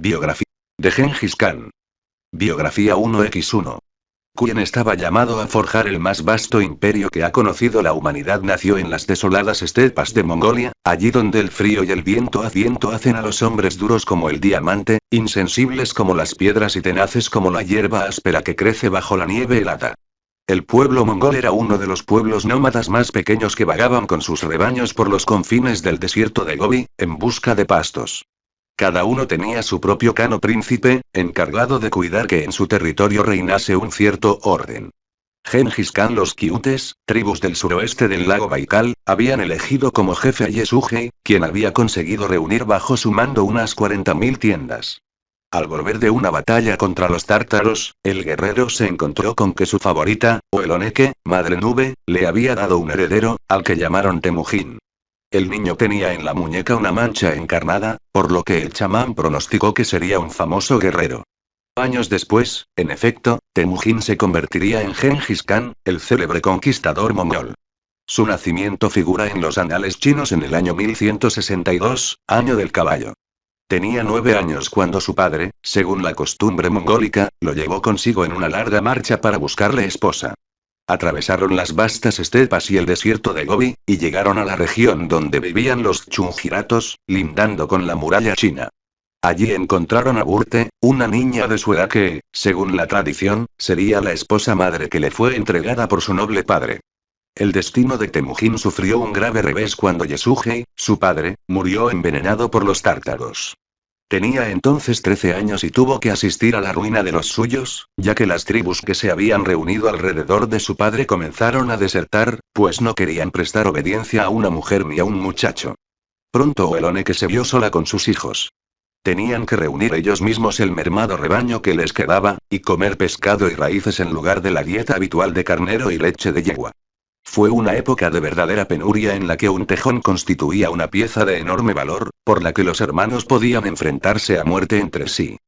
Biografía de Gengis Khan. Biografía 1x1. Quien estaba llamado a forjar el más vasto imperio que ha conocido la humanidad nació en las desoladas estepas de Mongolia, allí donde el frío y el viento hacen a los hombres duros como el diamante, insensibles como las piedras y tenaces como la hierba áspera que crece bajo la nieve helada. El pueblo mongol era uno de los pueblos nómadas más pequeños que vagaban con sus rebaños por los confines del desierto de Gobi, en busca de pastos. Cada uno tenía su propio khan o príncipe, encargado de cuidar que en su territorio reinase un cierto orden. Gengis Khan, los quiutes, tribus del suroeste del lago Baikal, habían elegido como jefe a Yesugei, quien había conseguido reunir bajo su mando unas 40.000 tiendas. Al volver de una batalla contra los tártaros, el guerrero se encontró con que su favorita, Oeloneke, Madre Nube, le había dado un heredero, al que llamaron Temujin. El niño tenía en la muñeca una mancha encarnada, por lo que el chamán pronosticó que sería un famoso guerrero. Años después, en efecto, Temujin se convertiría en Gengis Khan, el célebre conquistador mongol. Su nacimiento figura en los anales chinos en el año 1162, año del caballo. Tenía 9 años cuando su padre, según la costumbre mongólica, lo llevó consigo en una larga marcha para buscarle esposa. Atravesaron las vastas estepas y el desierto de Gobi, y llegaron a la región donde vivían los chungiratos, lindando con la muralla china. Allí encontraron a Burte, una niña de su edad que, según la tradición, sería la esposa madre que le fue entregada por su noble padre. El destino de Temujin sufrió un grave revés cuando Yesugei, su padre, murió envenenado por los tártaros. Tenía entonces 13 años y tuvo que asistir a la ruina de los suyos, ya que las tribus que se habían reunido alrededor de su padre comenzaron a desertar, pues no querían prestar obediencia a una mujer ni a un muchacho. Pronto Oeloneke se vio sola con sus hijos. Tenían que reunir ellos mismos el mermado rebaño que les quedaba, y comer pescado y raíces en lugar de la dieta habitual de carnero y leche de yegua. Fue una época de verdadera penuria en la que un tejón constituía una pieza de enorme valor, por la que los hermanos podían enfrentarse a muerte entre sí.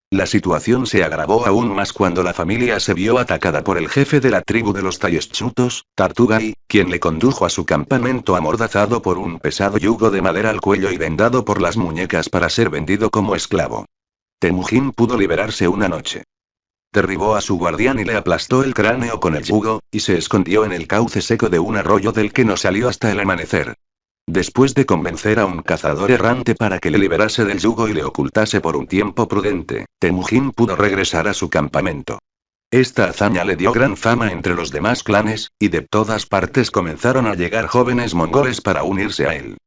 La situación se agravó aún más cuando la familia se vio atacada por el jefe de la tribu de los Tayeschutos, Tartugai, quien le condujo a su campamento amordazado por un pesado yugo de madera al cuello y vendado por las muñecas para ser vendido como esclavo. Temujin pudo liberarse una noche. Derribó a su guardián y le aplastó el cráneo con el yugo, y se escondió en el cauce seco de un arroyo del que no salió hasta el amanecer. Después de convencer a un cazador errante para que le liberase del yugo y le ocultase por un tiempo prudente, Temujin pudo regresar a su campamento. Esta hazaña le dio gran fama entre los demás clanes, y de todas partes comenzaron a llegar jóvenes mongoles para unirse a él.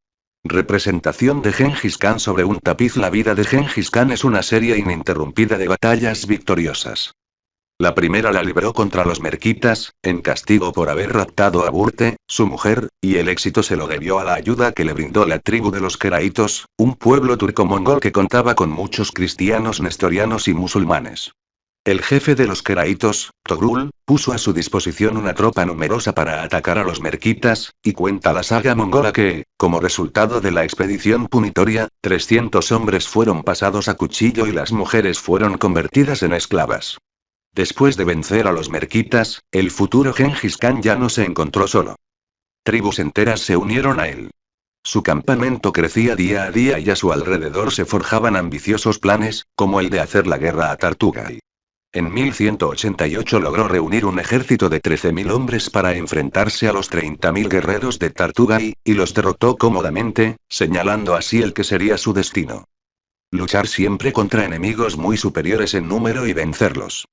Representación de Gengis Khan sobre un tapiz. La vida de Gengis Khan es una serie ininterrumpida de batallas victoriosas. La primera la libró contra los merquitas, en castigo por haber raptado a Burte, su mujer, y el éxito se lo debió a la ayuda que le brindó la tribu de los Keraitos, un pueblo turco-mongol que contaba con muchos cristianos nestorianos y musulmanes. El jefe de los Keraitos, Togrul, puso a su disposición una tropa numerosa para atacar a los merquitas, y cuenta la saga mongola que, como resultado de la expedición punitoria, 300 hombres fueron pasados a cuchillo y las mujeres fueron convertidas en esclavas. Después de vencer a los merquitas, el futuro Gengis Khan ya no se encontró solo. Tribus enteras se unieron a él. Su campamento crecía día a día y a su alrededor se forjaban ambiciosos planes, como el de hacer la guerra a Tartugai. En 1188 logró reunir un ejército de 13.000 hombres para enfrentarse a los 30.000 guerreros de Tartugai, y los derrotó cómodamente, señalando así el que sería su destino. Luchar siempre contra enemigos muy superiores en número y vencerlos.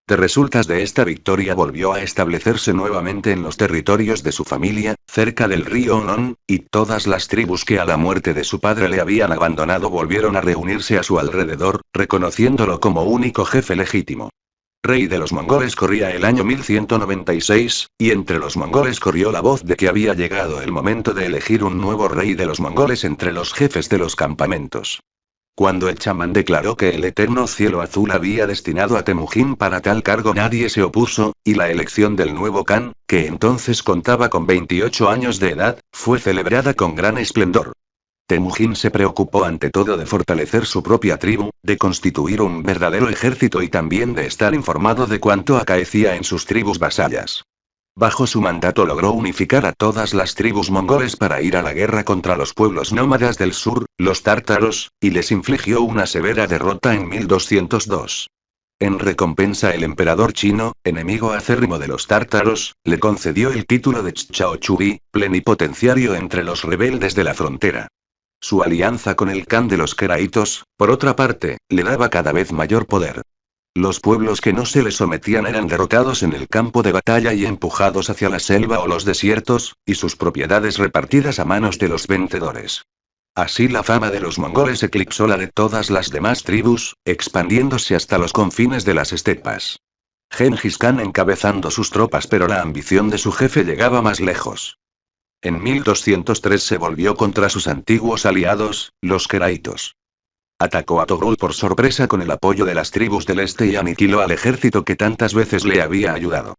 De resultas de esta victoria volvió a establecerse nuevamente en los territorios de su familia, cerca del río Onon, y todas las tribus que a la muerte de su padre le habían abandonado volvieron a reunirse a su alrededor, reconociéndolo como único jefe legítimo. Rey de los mongoles corría el año 1196, y entre los mongoles corrió la voz de que había llegado el momento de elegir un nuevo rey de los mongoles entre los jefes de los campamentos. Cuando el chamán declaró que el eterno cielo azul había destinado a Temujin para tal cargo, nadie se opuso, y la elección del nuevo Khan, que entonces contaba con 28 años de edad, fue celebrada con gran esplendor. Temujin se preocupó ante todo de fortalecer su propia tribu, de constituir un verdadero ejército y también de estar informado de cuanto acaecía en sus tribus vasallas. Bajo su mandato logró unificar a todas las tribus mongoles para ir a la guerra contra los pueblos nómadas del sur, los tártaros, y les infligió una severa derrota en 1202. En recompensa el emperador chino, enemigo acérrimo de los tártaros, le concedió el título de Chaochuri, plenipotenciario entre los rebeldes de la frontera. Su alianza con el Khan de los Keraitos, por otra parte, le daba cada vez mayor poder. Los pueblos que no se le sometían eran derrotados en el campo de batalla y empujados hacia la selva o los desiertos, y sus propiedades repartidas a manos de los vencedores. Así la fama de los mongoles eclipsó la de todas las demás tribus, expandiéndose hasta los confines de las estepas. Gengis Khan encabezando sus tropas, pero la ambición de su jefe llegaba más lejos. En 1203 se volvió contra sus antiguos aliados, los Keraitos. Atacó a Togrul por sorpresa con el apoyo de las tribus del este y aniquiló al ejército que tantas veces le había ayudado.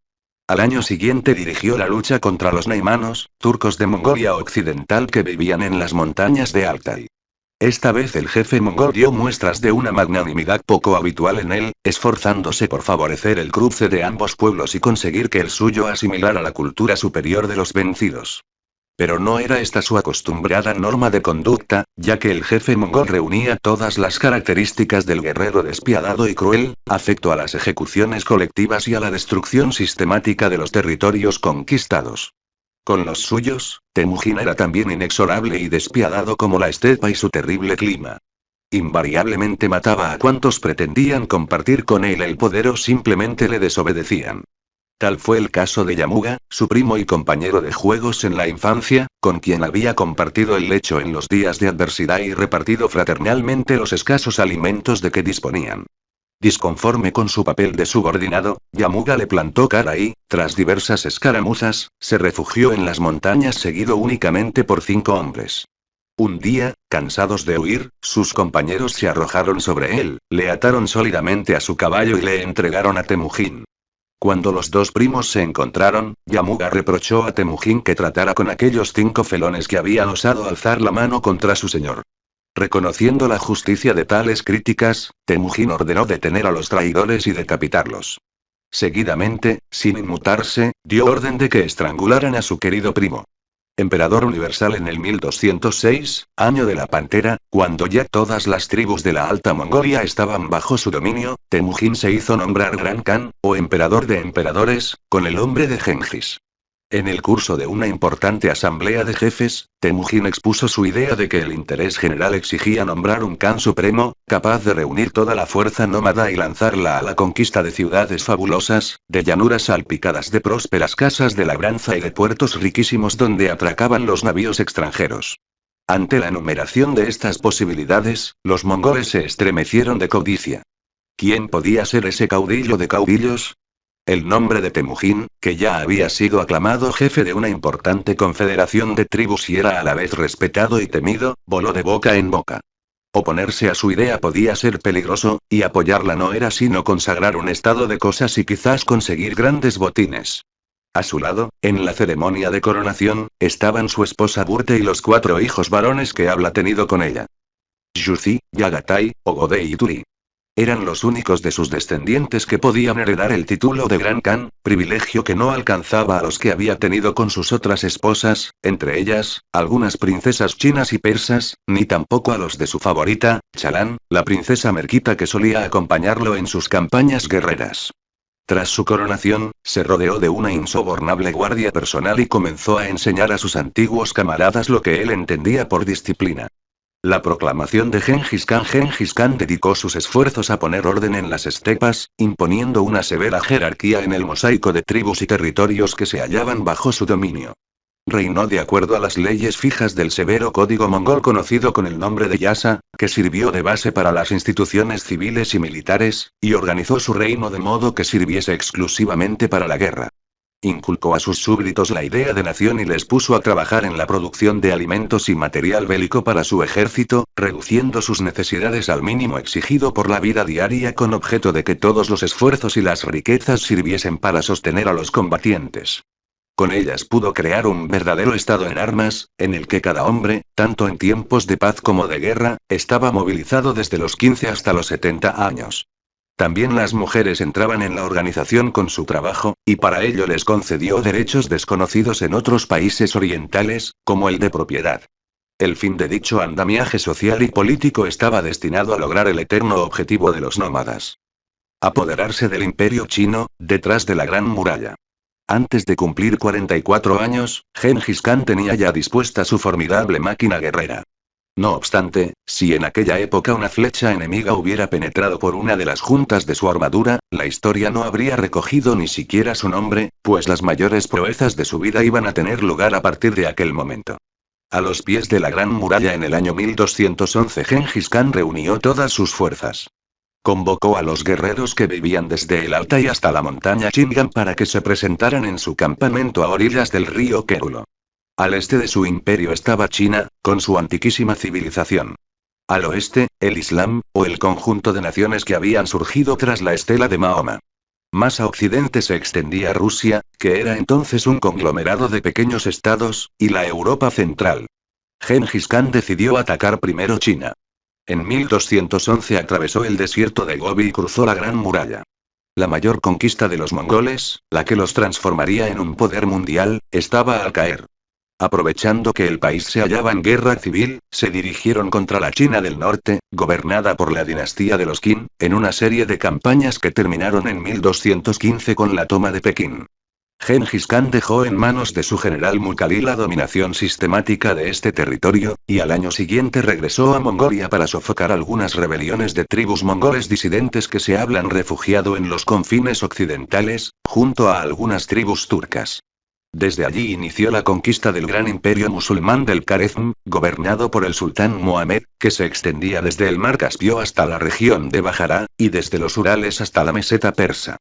Al año siguiente dirigió la lucha contra los naimanos, turcos de Mongolia Occidental que vivían en las montañas de Altai. Esta vez el jefe mongol dio muestras de una magnanimidad poco habitual en él, esforzándose por favorecer el cruce de ambos pueblos y conseguir que el suyo asimilara la cultura superior de los vencidos. Pero no era esta su acostumbrada norma de conducta, ya que el jefe mongol reunía todas las características del guerrero despiadado y cruel, afecto a las ejecuciones colectivas y a la destrucción sistemática de los territorios conquistados. Con los suyos, Temujin era también inexorable y despiadado como la estepa y su terrible clima. Invariablemente mataba a cuantos pretendían compartir con él el poder o simplemente le desobedecían. Tal fue el caso de Yamuga, su primo y compañero de juegos en la infancia, con quien había compartido el lecho en los días de adversidad y repartido fraternalmente los escasos alimentos de que disponían. Disconforme con su papel de subordinado, Yamuga le plantó cara y, tras diversas escaramuzas, se refugió en las montañas seguido únicamente por 5 hombres. Un día, cansados de huir, sus compañeros se arrojaron sobre él, le ataron sólidamente a su caballo y le entregaron a Temujin. Cuando los dos primos se encontraron, Yamuga reprochó a Temujin que tratara con aquellos 5 felones que habían osado alzar la mano contra su señor. Reconociendo la justicia de tales críticas, Temujin ordenó detener a los traidores y decapitarlos. Seguidamente, sin inmutarse, dio orden de que estrangularan a su querido primo. Emperador universal en el 1206, año de la Pantera, cuando ya todas las tribus de la Alta Mongolia estaban bajo su dominio, Temujin se hizo nombrar Gran Khan, o emperador de emperadores, con el nombre de Gengis. En el curso de una importante asamblea de jefes, Temujin expuso su idea de que el interés general exigía nombrar un Khan supremo, capaz de reunir toda la fuerza nómada y lanzarla a la conquista de ciudades fabulosas, de llanuras salpicadas de prósperas casas de labranza y de puertos riquísimos donde atracaban los navíos extranjeros. Ante la enumeración de estas posibilidades, los mongoles se estremecieron de codicia. ¿Quién podía ser ese caudillo de caudillos? El nombre de Temujin, que ya había sido aclamado jefe de una importante confederación de tribus y era a la vez respetado y temido, voló de boca en boca. Oponerse a su idea podía ser peligroso, y apoyarla no era sino consagrar un estado de cosas y quizás conseguir grandes botines. A su lado, en la ceremonia de coronación, estaban su esposa Burte y los 4 hijos varones que había tenido con ella. Yuzi, Yagatai, Ogode y Turi. Eran los únicos de sus descendientes que podían heredar el título de Gran Khan, privilegio que no alcanzaba a los que había tenido con sus otras esposas, entre ellas, algunas princesas chinas y persas, ni tampoco a los de su favorita, Chalan, la princesa merquita que solía acompañarlo en sus campañas guerreras. Tras su coronación, se rodeó de una insobornable guardia personal y comenzó a enseñar a sus antiguos camaradas lo que él entendía por disciplina. La proclamación de Gengis Khan dedicó sus esfuerzos a poner orden en las estepas, imponiendo una severa jerarquía en el mosaico de tribus y territorios que se hallaban bajo su dominio. Reinó de acuerdo a las leyes fijas del severo código mongol conocido con el nombre de Yasa, que sirvió de base para las instituciones civiles y militares, y organizó su reino de modo que sirviese exclusivamente para la guerra. Inculcó a sus súbditos la idea de nación y les puso a trabajar en la producción de alimentos y material bélico para su ejército, reduciendo sus necesidades al mínimo exigido por la vida diaria con objeto de que todos los esfuerzos y las riquezas sirviesen para sostener a los combatientes. Con ellas pudo crear un verdadero estado en armas, en el que cada hombre, tanto en tiempos de paz como de guerra, estaba movilizado desde los 15 hasta los 70 años. También las mujeres entraban en la organización con su trabajo, y para ello les concedió derechos desconocidos en otros países orientales, como el de propiedad. El fin de dicho andamiaje social y político estaba destinado a lograr el eterno objetivo de los nómadas: apoderarse del imperio chino, detrás de la Gran Muralla. Antes de cumplir 44 años, Gengis Khan tenía ya dispuesta su formidable máquina guerrera. No obstante, si en aquella época una flecha enemiga hubiera penetrado por una de las juntas de su armadura, la historia no habría recogido ni siquiera su nombre, pues las mayores proezas de su vida iban a tener lugar a partir de aquel momento. A los pies de la Gran Muralla en el año 1211 Gengis Khan reunió todas sus fuerzas. Convocó a los guerreros que vivían desde el Altai hasta la montaña Chingam para que se presentaran en su campamento a orillas del río Kerulo. Al este de su imperio estaba China, con su antiquísima civilización. Al oeste, el Islam, o el conjunto de naciones que habían surgido tras la estela de Mahoma. Más a occidente se extendía Rusia, que era entonces un conglomerado de pequeños estados, y la Europa central. Gengis Khan decidió atacar primero China. En 1211 atravesó el desierto de Gobi y cruzó la Gran Muralla. La mayor conquista de los mongoles, la que los transformaría en un poder mundial, estaba al caer. Aprovechando que el país se hallaba en guerra civil, se dirigieron contra la China del norte, gobernada por la dinastía de los Qin, en una serie de campañas que terminaron en 1215 con la toma de Pekín. Gengis Khan dejó en manos de su general Mukhali la dominación sistemática de este territorio, y al año siguiente regresó a Mongolia para sofocar algunas rebeliones de tribus mongoles disidentes que se habían refugiado en los confines occidentales, junto a algunas tribus turcas. Desde allí inició la conquista del gran imperio musulmán del Khwarezm, gobernado por el sultán Mohamed, que se extendía desde el mar Caspio hasta la región de Bajara, y desde los Urales hasta la meseta persa.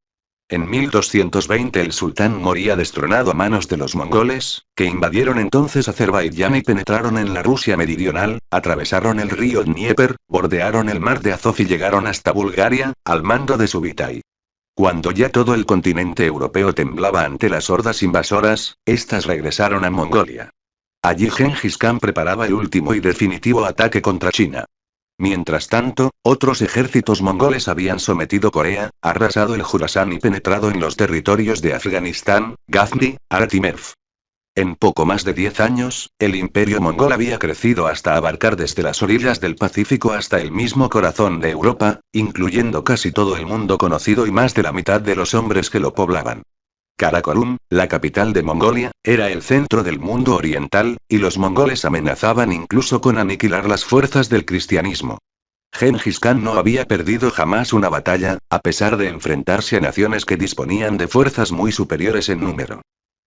En 1220 el sultán moría destronado a manos de los mongoles, que invadieron entonces Azerbaiyán y penetraron en la Rusia meridional, atravesaron el río Dnieper, bordearon el mar de Azov y llegaron hasta Bulgaria, al mando de Subitai. Cuando ya todo el continente europeo temblaba ante las hordas invasoras, estas regresaron a Mongolia. Allí Gengis Khan preparaba el último y definitivo ataque contra China. Mientras tanto, otros ejércitos mongoles habían sometido Corea, arrasado el Jurasán y penetrado en los territorios de Afganistán, Ghazni, Artimerv. En poco más de 10 años, el imperio mongol había crecido hasta abarcar desde las orillas del Pacífico hasta el mismo corazón de Europa, incluyendo casi todo el mundo conocido y más de la mitad de los hombres que lo poblaban. Karakorum, la capital de Mongolia, era el centro del mundo oriental, y los mongoles amenazaban incluso con aniquilar las fuerzas del cristianismo. Gengis Khan no había perdido jamás una batalla, a pesar de enfrentarse a naciones que disponían de fuerzas muy superiores en número.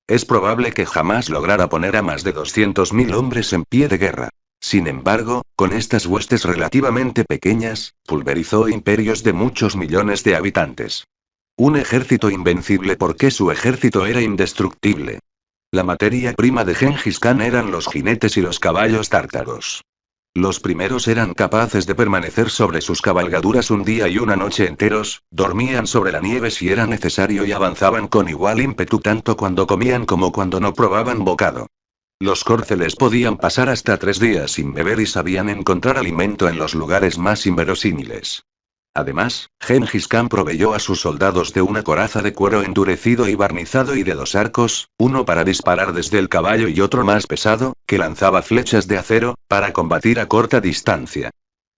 Es probable que jamás lograra poner a más de 200.000 hombres en pie de guerra. Sin embargo, con estas huestes relativamente pequeñas, pulverizó imperios de muchos millones de habitantes. Un ejército invencible porque su ejército era indestructible. La materia prima de Gengis Khan eran los jinetes y los caballos tártaros. Los primeros eran capaces de permanecer sobre sus cabalgaduras un día y una noche enteros, dormían sobre la nieve si era necesario y avanzaban con igual ímpetu tanto cuando comían como cuando no probaban bocado. Los córceles podían pasar hasta 3 días sin beber y sabían encontrar alimento en los lugares más inverosímiles. Además, Gengis Khan proveyó a sus soldados de una coraza de cuero endurecido y barnizado y de 2 arcos, uno para disparar desde el caballo y otro más pesado, que lanzaba flechas de acero, para combatir a corta distancia.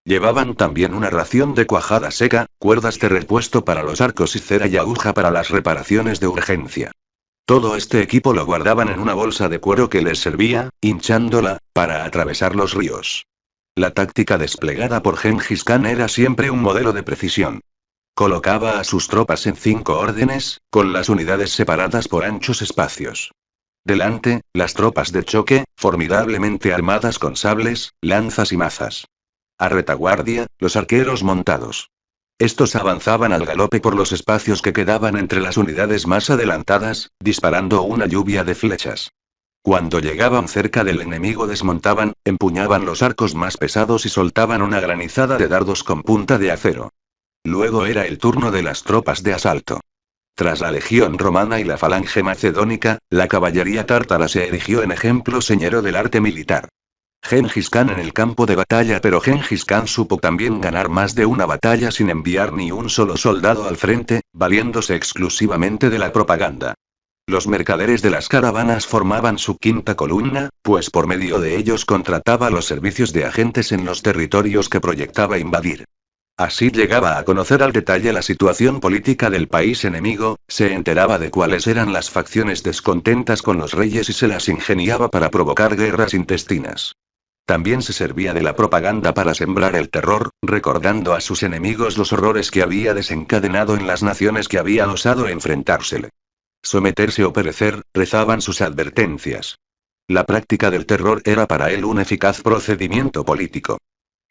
Llevaban también una ración de cuajada seca, cuerdas de repuesto para los arcos y cera y aguja para las reparaciones de urgencia. Todo este equipo lo guardaban en una bolsa de cuero que les servía, hinchándola, para atravesar los ríos. La táctica desplegada por Gengis Khan era siempre un modelo de precisión. Colocaba a sus tropas en 5 órdenes, con las unidades separadas por anchos espacios. Delante, las tropas de choque, formidablemente armadas con sables, lanzas y mazas. A retaguardia, los arqueros montados. Estos avanzaban al galope por los espacios que quedaban entre las unidades más adelantadas, disparando una lluvia de flechas. Cuando llegaban cerca del enemigo desmontaban, empuñaban los arcos más pesados y soltaban una granizada de dardos con punta de acero. Luego era el turno de las tropas de asalto. Tras la legión romana y la falange macedónica, la caballería tártara se erigió en ejemplo señero del arte militar. Gengis Khan en el campo de batalla. Pero Gengis Khan supo también ganar más de una batalla sin enviar ni un solo soldado al frente, valiéndose exclusivamente de la propaganda. Los mercaderes de las caravanas formaban su quinta columna, pues por medio de ellos contrataba los servicios de agentes en los territorios que proyectaba invadir. Así llegaba a conocer al detalle la situación política del país enemigo, se enteraba de cuáles eran las facciones descontentas con los reyes y se las ingeniaba para provocar guerras intestinas. También se servía de la propaganda para sembrar el terror, recordando a sus enemigos los horrores que había desencadenado en las naciones que habían osado enfrentársele. Someterse o perecer, rezaban sus advertencias. La práctica del terror era para él un eficaz procedimiento político.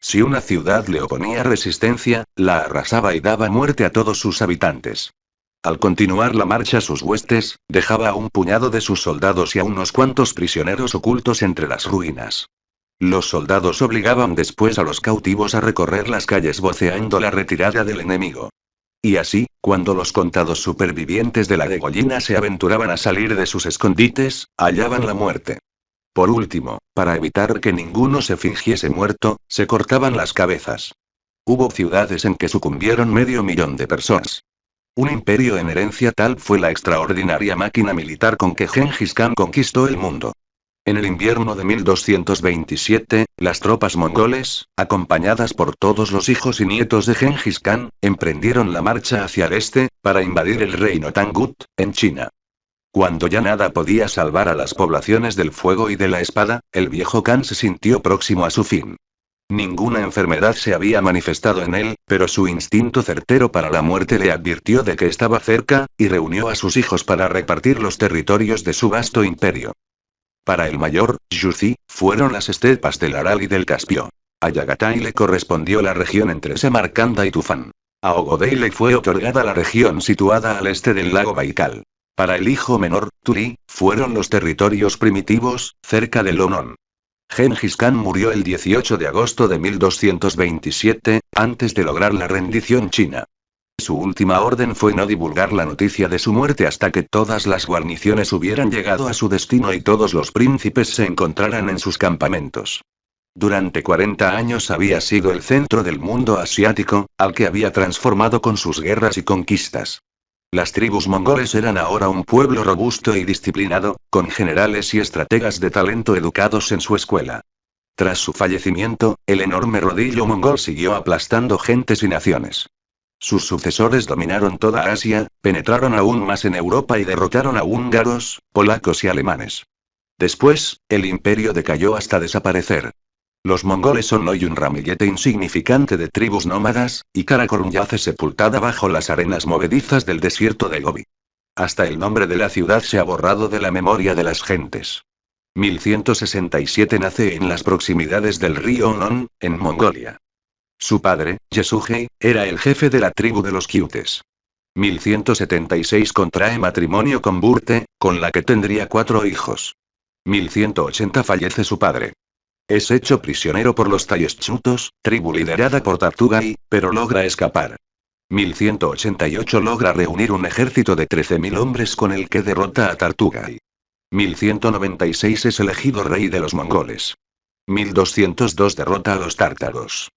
Si una ciudad le oponía resistencia, la arrasaba y daba muerte a todos sus habitantes. Al continuar la marcha sus huestes, dejaba a un puñado de sus soldados y a unos cuantos prisioneros ocultos entre las ruinas. Los soldados obligaban después a los cautivos a recorrer las calles voceando la retirada del enemigo. Y así, cuando los contados supervivientes de la degollina se aventuraban a salir de sus escondites, hallaban la muerte. Por último, para evitar que ninguno se fingiese muerto, se cortaban las cabezas. Hubo ciudades en que sucumbieron 500.000 de personas. Un imperio en herencia, tal fue la extraordinaria máquina militar con que Gengis Khan conquistó el mundo. En el invierno de 1227, las tropas mongoles, acompañadas por todos los hijos y nietos de Gengis Khan, emprendieron la marcha hacia el este, para invadir el reino Tangut, en China. Cuando ya nada podía salvar a las poblaciones del fuego y de la espada, el viejo Khan se sintió próximo a su fin. Ninguna enfermedad se había manifestado en él, pero su instinto certero para la muerte le advirtió de que estaba cerca, y reunió a sus hijos para repartir los territorios de su vasto imperio. Para el mayor, Yuzi, fueron las estepas del Aral y del Caspio. A Yagatai le correspondió la región entre Samarcanda y Tufán. A Ogodei le fue otorgada la región situada al este del lago Baikal. Para el hijo menor, Turi, fueron los territorios primitivos, cerca de Lonon. Gengis Khan murió el 18 de agosto de 1227, antes de lograr la rendición china. Su última orden fue no divulgar la noticia de su muerte hasta que todas las guarniciones hubieran llegado a su destino y todos los príncipes se encontraran en sus campamentos. Durante 40 años había sido el centro del mundo asiático, al que había transformado con sus guerras y conquistas. Las tribus mongoles eran ahora un pueblo robusto y disciplinado, con generales y estrategas de talento educados en su escuela. Tras su fallecimiento, el enorme rodillo mongol siguió aplastando gentes y naciones. Sus sucesores dominaron toda Asia, penetraron aún más en Europa y derrotaron a húngaros, polacos y alemanes. Después, el imperio decayó hasta desaparecer. Los mongoles son hoy un ramillete insignificante de tribus nómadas, y Karakorum yace sepultada bajo las arenas movedizas del desierto de Gobi. Hasta el nombre de la ciudad se ha borrado de la memoria de las gentes. 1167 nace en las proximidades del río Onon, en Mongolia. Su padre, Yesugei, era el jefe de la tribu de los Quiutes. 1176 contrae matrimonio con Burte, con la que tendría 4 hijos. 1180 fallece su padre. Es hecho prisionero por los Tayeschutos, tribu liderada por Tartugai, pero logra escapar. 1188 logra reunir un ejército de 13.000 hombres con el que derrota a Tartugai. 1196 es elegido rey de los mongoles. 1202 derrota a los tártaros.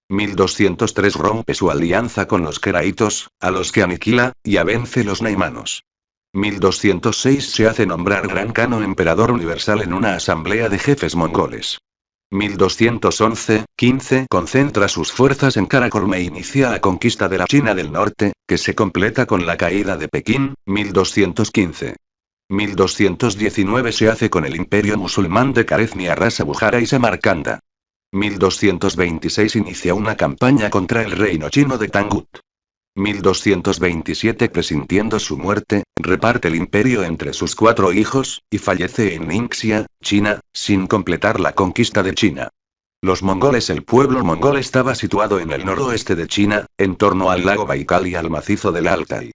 1203 rompe su alianza con los keraitos, a los que aniquila, y vence los naimanos. 1206 se hace nombrar Gran Khan o emperador universal en una asamblea de jefes mongoles. 1211-15 concentra sus fuerzas en Karakorum e inicia la conquista de la China del Norte, que se completa con la caída de Pekín, 1215. 1219 se hace con el imperio musulmán de Khwarezmi arrasa Bujara y Samarcanda. 1226 inicia una campaña contra el reino chino de Tangut. 1227 presintiendo su muerte, reparte el imperio entre sus 4 hijos, y fallece en Ningxia, China, sin completar la conquista de China. Los mongoles. El pueblo mongol estaba situado en el noroeste de China, en torno al lago Baikal y al macizo del Altai.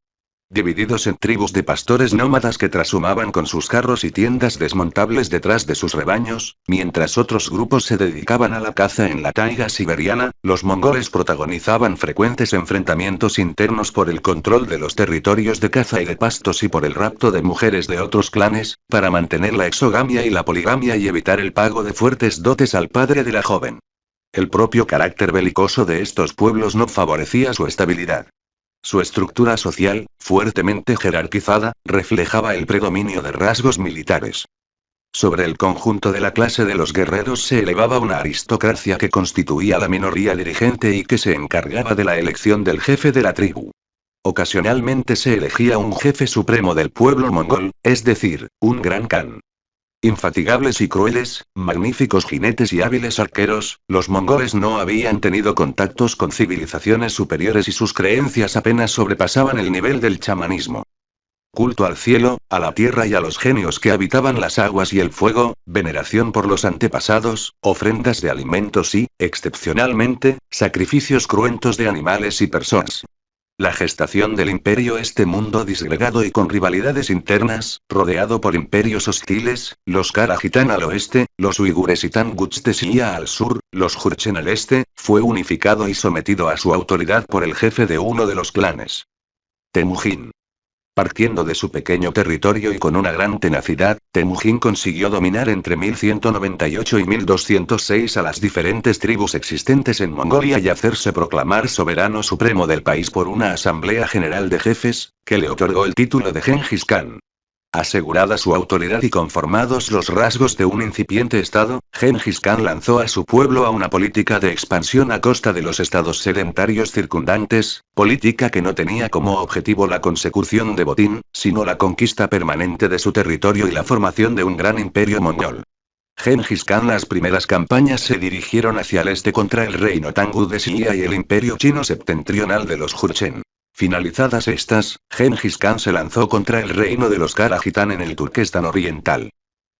divididos en tribus de pastores nómadas que trashumaban con sus carros y tiendas desmontables detrás de sus rebaños, mientras otros grupos se dedicaban a la caza en la taiga siberiana. Los mongoles protagonizaban frecuentes enfrentamientos internos por el control de los territorios de caza y de pastos y por el rapto de mujeres de otros clanes, para mantener la exogamia y la poligamia y evitar el pago de fuertes dotes al padre de la joven. El propio carácter belicoso de estos pueblos no favorecía su estabilidad. Su estructura social, fuertemente jerarquizada, reflejaba el predominio de rasgos militares. Sobre el conjunto de la clase de los guerreros se elevaba una aristocracia que constituía la minoría dirigente y que se encargaba de la elección del jefe de la tribu. Ocasionalmente se elegía un jefe supremo del pueblo mongol, es decir, un gran kan. Infatigables y crueles, magníficos jinetes y hábiles arqueros, los mongoles no habían tenido contactos con civilizaciones superiores y sus creencias apenas sobrepasaban el nivel del chamanismo. Culto al cielo, a la tierra y a los genios que habitaban las aguas y el fuego, veneración por los antepasados, ofrendas de alimentos y, excepcionalmente, sacrificios cruentos de animales y personas. La gestación del imperio, este mundo disgregado y con rivalidades internas, rodeado por imperios hostiles, los Karajitan al oeste, los uigures y Tanguts de Xia al sur, los Jurchen al este, fue unificado y sometido a su autoridad por el jefe de uno de los clanes. Temujin. Partiendo de su pequeño territorio y con una gran tenacidad, Temujin consiguió dominar entre 1198 y 1206 a las diferentes tribus existentes en Mongolia y hacerse proclamar soberano supremo del país por una asamblea general de jefes, que le otorgó el título de Genghis Khan. Asegurada su autoridad y conformados los rasgos de un incipiente estado, Genghis Khan lanzó a su pueblo a una política de expansión a costa de los estados sedentarios circundantes, política que no tenía como objetivo la consecución de botín, sino la conquista permanente de su territorio y la formación de un gran imperio mongol. Genghis Khan. Las primeras campañas se dirigieron hacia el este contra el reino Tangu de Xia y el imperio chino septentrional de los Jurchen. Finalizadas estas, Genghis Khan se lanzó contra el reino de los Karajitan en el Turquestán oriental.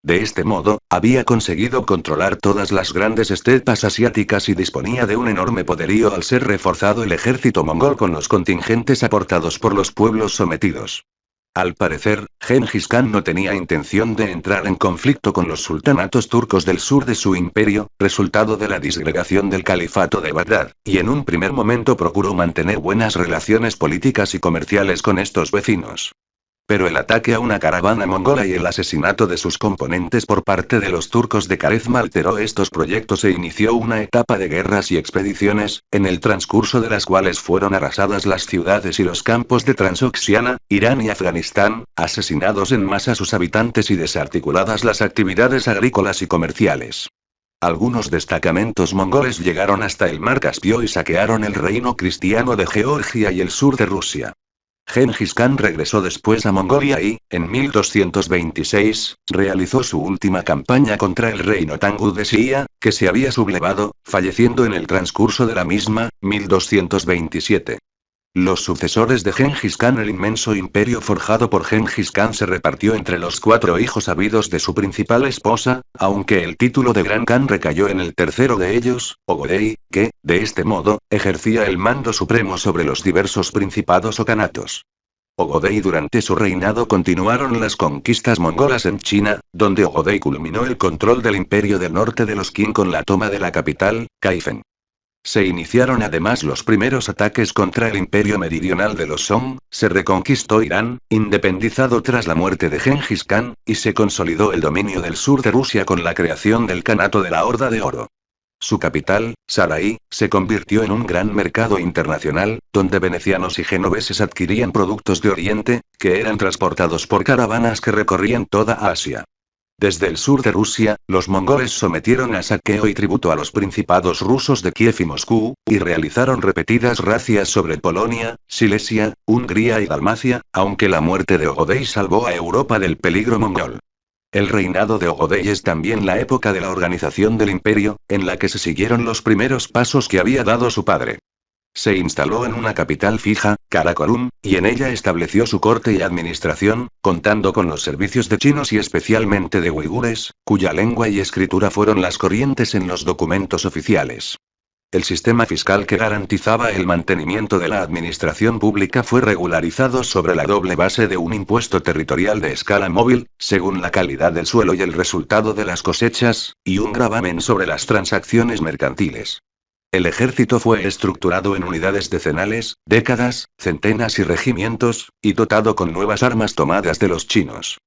De este modo, había conseguido controlar todas las grandes estepas asiáticas y disponía de un enorme poderío al ser reforzado el ejército mongol con los contingentes aportados por los pueblos sometidos. Al parecer, Genghis Khan no tenía intención de entrar en conflicto con los sultanatos turcos del sur de su imperio, resultado de la disgregación del califato de Bagdad, y en un primer momento procuró mantener buenas relaciones políticas y comerciales con estos vecinos. Pero el ataque a una caravana mongola y el asesinato de sus componentes por parte de los turcos de Caresma alteró estos proyectos e inició una etapa de guerras y expediciones, en el transcurso de las cuales fueron arrasadas las ciudades y los campos de Transoxiana, Irán y Afganistán, asesinados en masa sus habitantes y desarticuladas las actividades agrícolas y comerciales. Algunos destacamentos mongoles llegaron hasta el mar Caspio y saquearon el reino cristiano de Georgia y el sur de Rusia. Genghis Khan regresó después a Mongolia y, en 1226, realizó su última campaña contra el reino Tangu de Xia, que se había sublevado, falleciendo en el transcurso de la misma, 1227. Los sucesores de Genghis Khan. El inmenso imperio forjado por Genghis Khan se repartió entre los 4 hijos habidos de su principal esposa, aunque el título de Gran Khan recayó en el tercero de ellos, Ogodei, que, de este modo, ejercía el mando supremo sobre los diversos principados o kanatos. Ogodei. Durante su reinado continuaron las conquistas mongolas en China, donde Ogodei culminó el control del imperio del norte de los Qin con la toma de la capital, Kaifen. Se iniciaron además los primeros ataques contra el imperio meridional de los Song, se reconquistó Irán, independizado tras la muerte de Genghis Khan, y se consolidó el dominio del sur de Rusia con la creación del Kanato de la Horda de Oro. Su capital, Sarai, se convirtió en un gran mercado internacional, donde venecianos y genoveses adquirían productos de Oriente, que eran transportados por caravanas que recorrían toda Asia. Desde el sur de Rusia, los mongoles sometieron a saqueo y tributo a los principados rusos de Kiev y Moscú, y realizaron repetidas razias sobre Polonia, Silesia, Hungría y Dalmacia, aunque la muerte de Ogodei salvó a Europa del peligro mongol. El reinado de Ogodei es también la época de la organización del imperio, en la que se siguieron los primeros pasos que había dado su padre. Se instaló en una capital fija, Karakorum, y en ella estableció su corte y administración, contando con los servicios de chinos y especialmente de uigures, cuya lengua y escritura fueron las corrientes en los documentos oficiales. El sistema fiscal que garantizaba el mantenimiento de la administración pública fue regularizado sobre la doble base de un impuesto territorial de escala móvil, según la calidad del suelo y el resultado de las cosechas, y un gravamen sobre las transacciones mercantiles. El ejército fue estructurado en unidades decenales, décadas, centenas y regimientos, y dotado con nuevas armas tomadas de los chinos.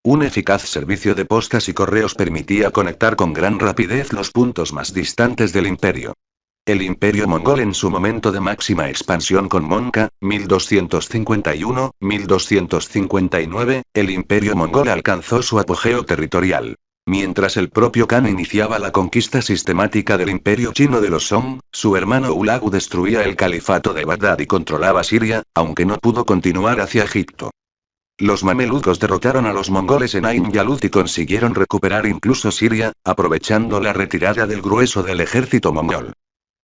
Un eficaz servicio de postas y correos permitía conectar con gran rapidez los puntos más distantes del imperio. El imperio mongol en su momento de máxima expansión con Monca, 1251-1259, el imperio mongol alcanzó su apogeo territorial. Mientras el propio Khan iniciaba la conquista sistemática del imperio chino de los Song, su hermano Hulagu destruía el califato de Bagdad y controlaba Siria, aunque no pudo continuar hacia Egipto. Los mamelucos derrotaron a los mongoles en Ain Jalut y consiguieron recuperar incluso Siria, aprovechando la retirada del grueso del ejército mongol.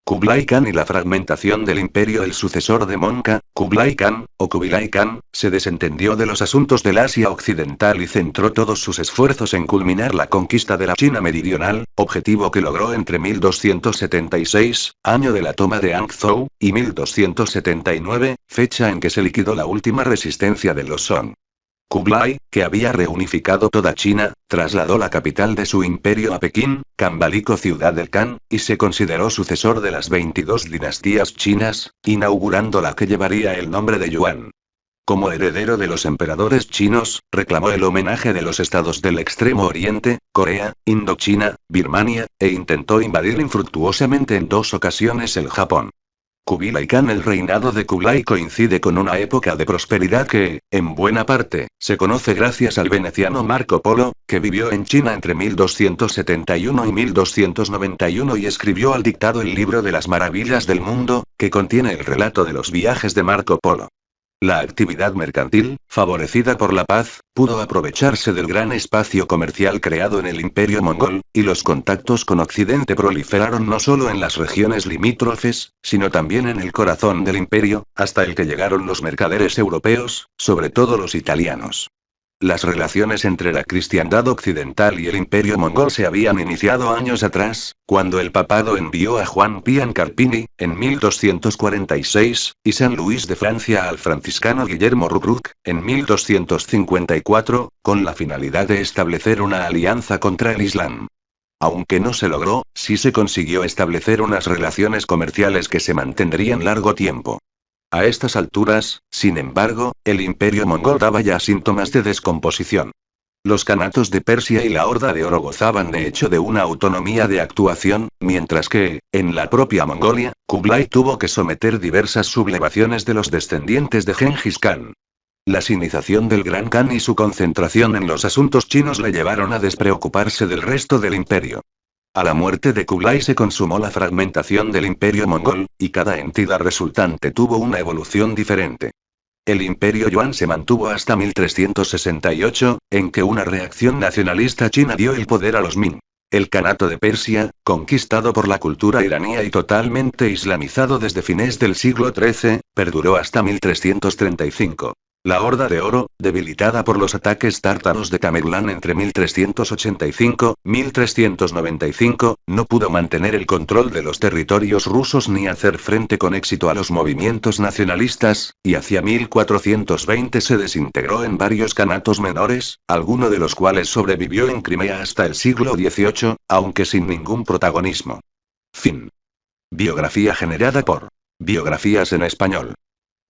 Kublai Khan y la fragmentación del imperio. El sucesor de Monca, Kublai Khan, o Kubilai Khan, se desentendió de los asuntos del Asia Occidental y centró todos sus esfuerzos en culminar la conquista de la China meridional, objetivo que logró entre 1276, año de la toma de Hangzhou, y 1279, fecha en que se liquidó la última resistencia de los Song. Kublai, que había reunificado toda China, trasladó la capital de su imperio a Pekín, Cambalico ciudad del Khan, y se consideró sucesor de las 22 dinastías chinas, inaugurando la que llevaría el nombre de Yuan. Como heredero de los emperadores chinos, reclamó el homenaje de los estados del Extremo Oriente, Corea, Indochina, Birmania, e intentó invadir infructuosamente en 2 ocasiones el Japón. Kubilai Khan. El reinado de Kublai coincide con una época de prosperidad que, en buena parte, se conoce gracias al veneciano Marco Polo, que vivió en China entre 1271 y 1291 y escribió al dictado el libro de las maravillas del mundo, que contiene el relato de los viajes de Marco Polo. La actividad mercantil, favorecida por la paz, pudo aprovecharse del gran espacio comercial creado en el imperio mongol, y los contactos con Occidente proliferaron no solo en las regiones limítrofes, sino también en el corazón del imperio, hasta el que llegaron los mercaderes europeos, sobre todo los italianos. Las relaciones entre la cristiandad occidental y el imperio mongol se habían iniciado años atrás, cuando el papado envió a Juan Pian Carpini, en 1246, y San Luis de Francia al franciscano Guillermo Rubruck, en 1254, con la finalidad de establecer una alianza contra el Islam. Aunque no se logró, sí se consiguió establecer unas relaciones comerciales que se mantendrían largo tiempo. A estas alturas, sin embargo, el imperio mongol daba ya síntomas de descomposición. Los kanatos de Persia y la Horda de Oro gozaban de hecho de una autonomía de actuación, mientras que, en la propia Mongolia, Kublai tuvo que someter diversas sublevaciones de los descendientes de Genghis Khan. La sinización del Gran Khan y su concentración en los asuntos chinos le llevaron a despreocuparse del resto del imperio. A la muerte de Kublai se consumó la fragmentación del imperio mongol, y cada entidad resultante tuvo una evolución diferente. El imperio Yuan se mantuvo hasta 1368, en que una reacción nacionalista china dio el poder a los Ming. El Kanato de Persia, conquistado por la cultura iraní y totalmente islamizado desde fines del siglo XIII, perduró hasta 1335. La Horda de Oro, debilitada por los ataques tártaros de Tamerlán entre 1385 y 1395, no pudo mantener el control de los territorios rusos ni hacer frente con éxito a los movimientos nacionalistas, y hacia 1420 se desintegró en varios kanatos menores, alguno de los cuales sobrevivió en Crimea hasta el siglo XVIII, aunque sin ningún protagonismo. Fin. Biografía generada por Biografías en Español.